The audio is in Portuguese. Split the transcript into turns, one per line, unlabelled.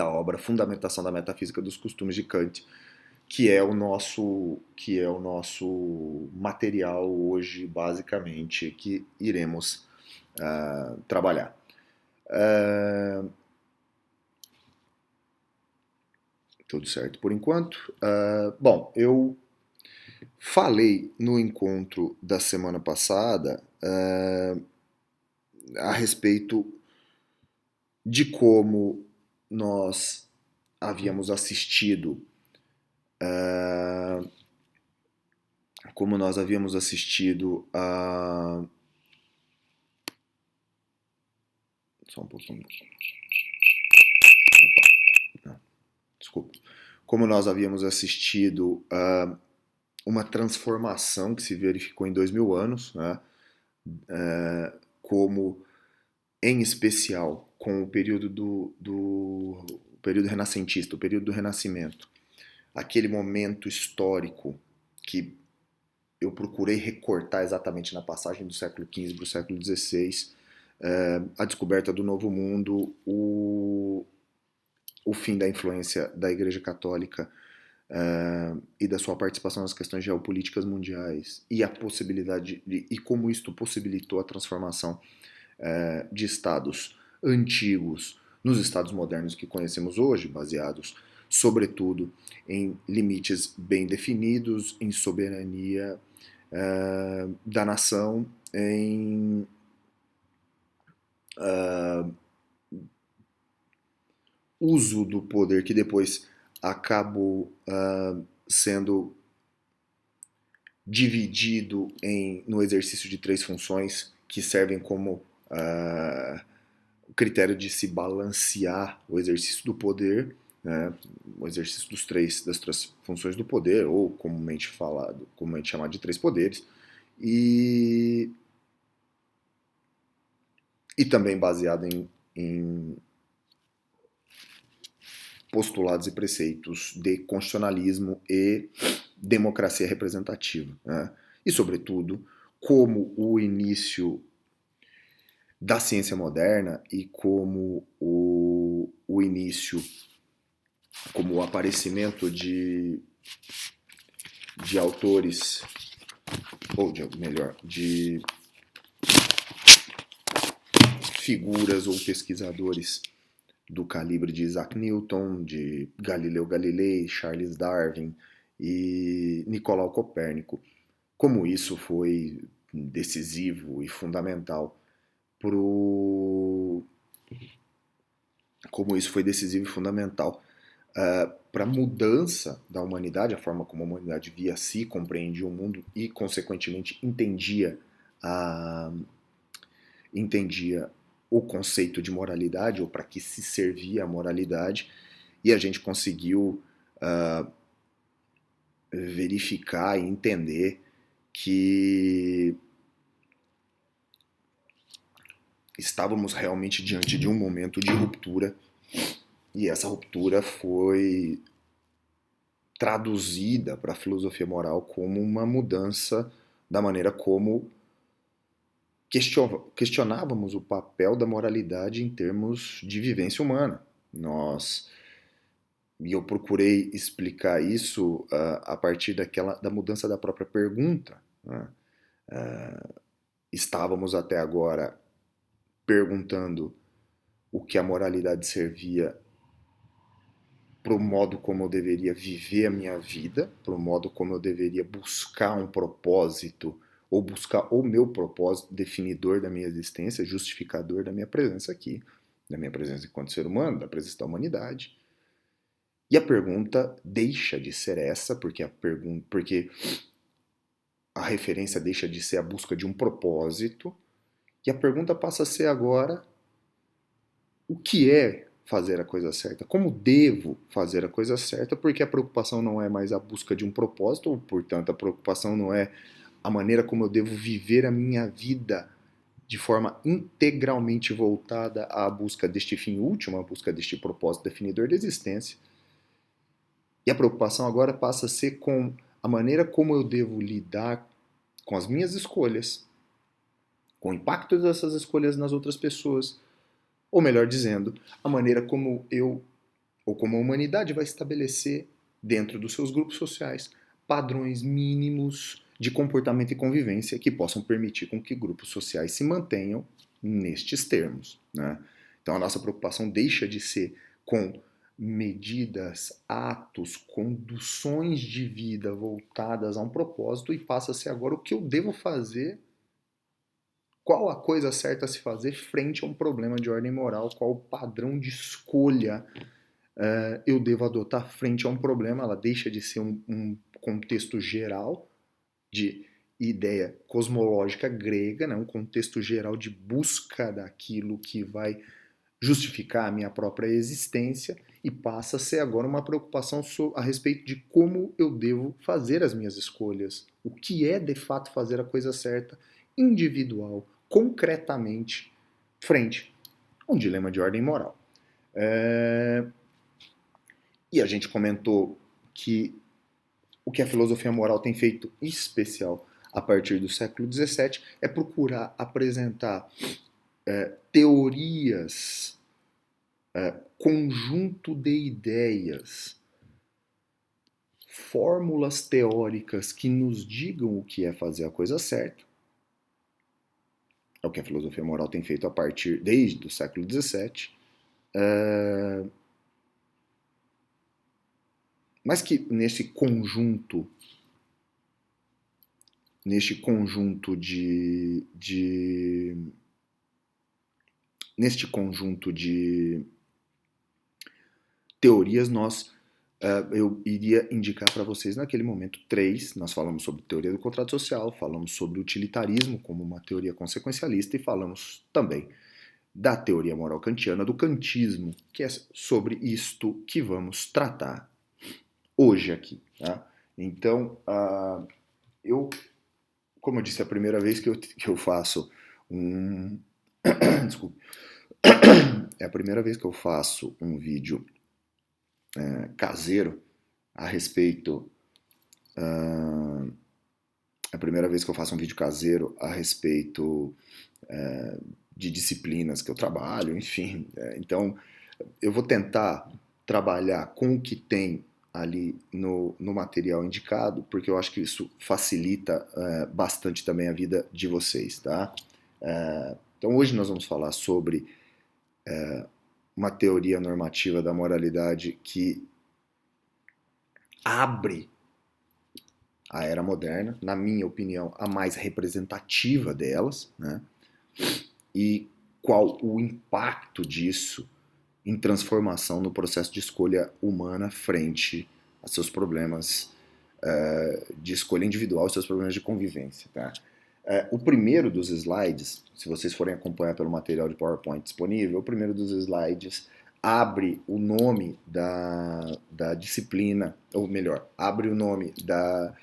da obra Fundamentação da Metafísica dos Costumes de Kant, que é o nosso material hoje, basicamente, que iremos trabalhar. Tudo certo por enquanto. Bom, eu falei no encontro da semana passada a respeito de como nós havíamos assistido a... Só um pouquinho. Opa. Não, desculpa. Como nós havíamos assistido uma transformação que se verificou em 2000 anos, né? Como, em especial, com o período do período renascentista, o período do Renascimento, aquele momento histórico que eu procurei recortar exatamente na passagem do século XV para o século XVI, a descoberta do Novo Mundo, o fim da influência da Igreja Católica e da sua participação nas questões geopolíticas mundiais e a possibilidade e como isto possibilitou a transformação de estados antigos nos estados modernos que conhecemos hoje, baseados sobretudo em limites bem definidos, em soberania da nação, em uso do poder que depois acabou sendo dividido no exercício de 3 funções que servem como o critério de se balancear o exercício do poder, né, o exercício das três funções do poder, ou comumente chamado de 3 poderes, e também baseado em postulados e preceitos de constitucionalismo e democracia representativa, né? E, sobretudo, como o início da ciência moderna e como o início, como o aparecimento de autores, ou de figuras ou pesquisadores do calibre de Isaac Newton, de Galileu Galilei, Charles Darwin e Nicolau Copérnico, como isso foi decisivo e fundamental para a mudança da humanidade, a forma como a humanidade via si, compreendia o mundo e, consequentemente, entendia o conceito de moralidade, ou para que se servia a moralidade, e a gente conseguiu verificar e entender que estávamos realmente diante de um momento de ruptura, e essa ruptura foi traduzida para a filosofia moral como uma mudança da maneira como questionávamos o papel da moralidade em termos de vivência humana. E eu procurei explicar isso a partir da mudança da própria pergunta, né? Estávamos até agora perguntando o que a moralidade servia para o modo como eu deveria viver a minha vida, para o modo como eu deveria buscar um propósito, ou buscar o meu propósito definidor da minha existência, justificador da minha presença aqui, da minha presença enquanto ser humano, da presença da humanidade. E a pergunta deixa de ser essa, porque a referência deixa de ser a busca de um propósito, e a pergunta passa a ser agora: o que é fazer a coisa certa? Como devo fazer a coisa certa? Porque a preocupação não é mais a busca de um propósito, ou, portanto, a preocupação não é a maneira como eu devo viver a minha vida de forma integralmente voltada à busca deste fim último, à busca deste propósito definidor da existência. E a preocupação agora passa a ser com a maneira como eu devo lidar com as minhas escolhas, com o impacto dessas escolhas nas outras pessoas, ou melhor dizendo, a maneira como eu ou como a humanidade vai estabelecer dentro dos seus grupos sociais padrões mínimos de comportamento e convivência que possam permitir com que grupos sociais se mantenham nestes termos, né? Então a nossa preocupação deixa de ser com medidas, atos, conduções de vida voltadas a um propósito e passa a ser agora o que eu devo fazer, qual a coisa certa a se fazer frente a um problema de ordem moral, qual o padrão de escolha eu devo adotar frente a um problema. Ela deixa de ser um contexto geral de ideia cosmológica grega, né? Um contexto geral de busca daquilo que vai justificar a minha própria existência e passa a ser agora uma preocupação a respeito de como eu devo fazer as minhas escolhas. O que é de fato fazer a coisa certa, individual, concretamente, frente a um dilema de ordem moral. E a gente comentou que o que a filosofia moral tem feito especial a partir do século XVII é procurar apresentar teorias, conjunto de ideias, fórmulas teóricas que nos digam o que é fazer a coisa certa. É o que a filosofia moral tem feito a partir desde o século XVII. Mas que neste conjunto teorias, eu iria indicar para vocês naquele momento três. Nós falamos sobre teoria do contrato social, falamos sobre utilitarismo como uma teoria consequencialista e falamos também da teoria moral kantiana, do kantismo, que é sobre isto que vamos tratar hoje aqui. Tá? Então, como eu disse, é a primeira vez que eu faço um... Desculpe. É a primeira vez que eu faço um vídeo caseiro a respeito... é a primeira vez que eu faço um vídeo caseiro a respeito de disciplinas que eu trabalho, enfim. Então, eu vou tentar trabalhar com o que tem ali no material indicado, porque eu acho que isso facilita bastante também a vida de vocês, tá? Então hoje nós vamos falar sobre uma teoria normativa da moralidade que abre a era moderna, na minha opinião, a mais representativa delas, né? E qual o impacto disso em transformação no processo de escolha humana frente a seus problemas de escolha individual, seus problemas de convivência. Tá? O primeiro dos slides, se vocês forem acompanhar pelo material de PowerPoint disponível, o primeiro dos slides abre o nome da disciplina, ou melhor, abre o nome da